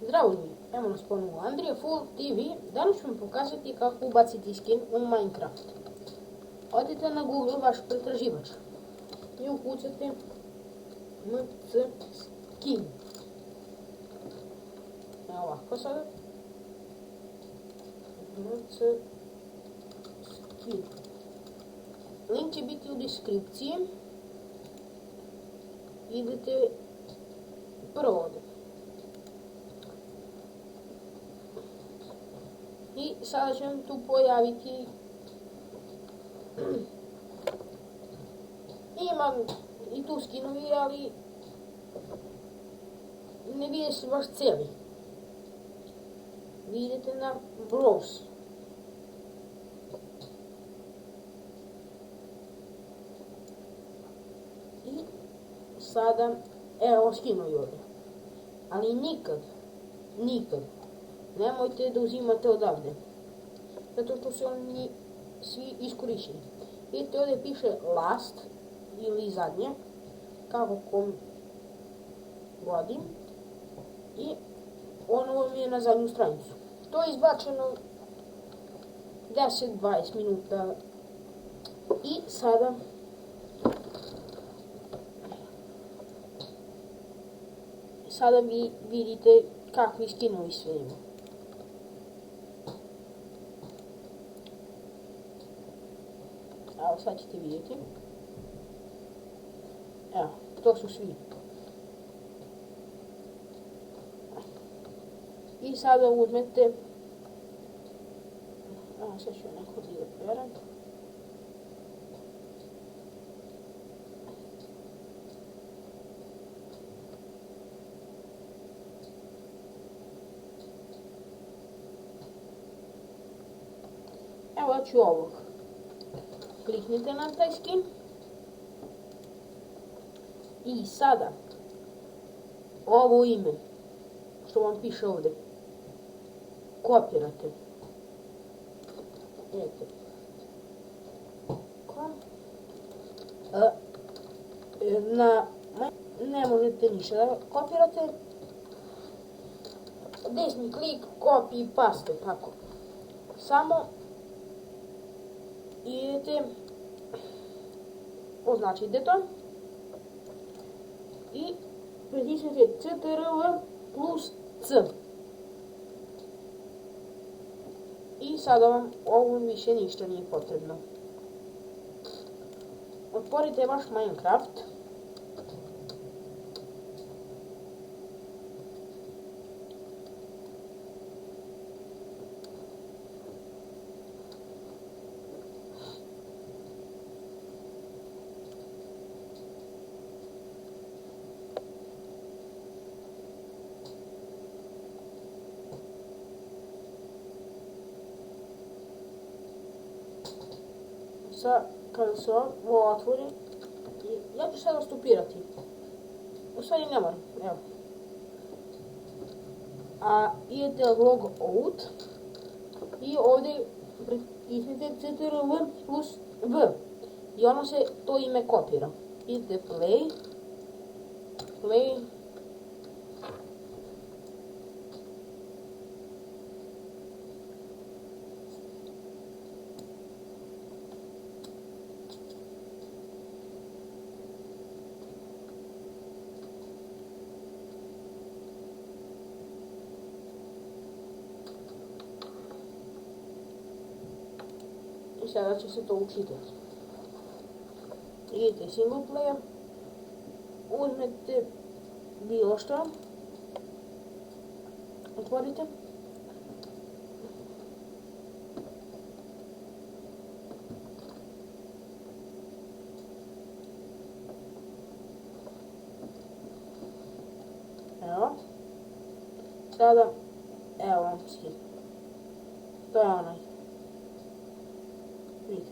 Zdravo ljudi, evo nas ponovo Andrija Full TV. Danas ću vam pokazati kako ubaciti skin u Minecraft. Odite na Google vaš pretraživač i ukucate MC skin. Evo ovako sada. MC skin. Link će biti u deskripciji. Idete prvo ovdje. I sada će vam tu pojaviti ima i tu skinovi, ali ne vide se baš cijeli. Vi idete na browse. I sada evo skinovi ovdje. Ali nikad nemojte da uzimate odavde, zato što su oni svi iskorišteni. Vidite, ovdje piše last ili zadnje, kako kom vodi, i ono vam je na zadnju stranicu. To je izbačeno 10-20 minuta. I sada vi vidite kakvi skinovi sve ima. Evo, sad ćete vidjeti. Evo, to su svi. I sada uzmete... Evo, sad ću neko da preveram. Evo ću ovog. Kliknite na taj skin. I sada ovo ime što vam piše ovdje kopirate. Vidite. Ne možete ništa da kopirate. Desni klik, copy, paste, tako. Samo idete, označite to i pritisnete CTRL plus C. I sada vam ovo više ništa nije potrebno. Otvorite vaš Minecraft. Kada se ovo otvori, ja ću sada stopirati. U stvari ne moram, evo. A idete log out i ovdje pritisnite CTRL plus V i ono se to ime kopira. Idete play. I sada će se to učitati. Idete single player, uzmete bilo što, otvorite. Evo. Sada, evo vam skin. To je onaj. Vidite.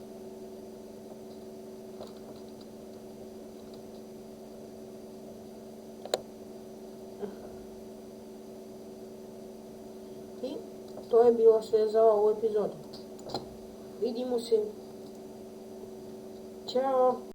I to je bilo sve za ovu epizodu. Vidimo se. Ćao.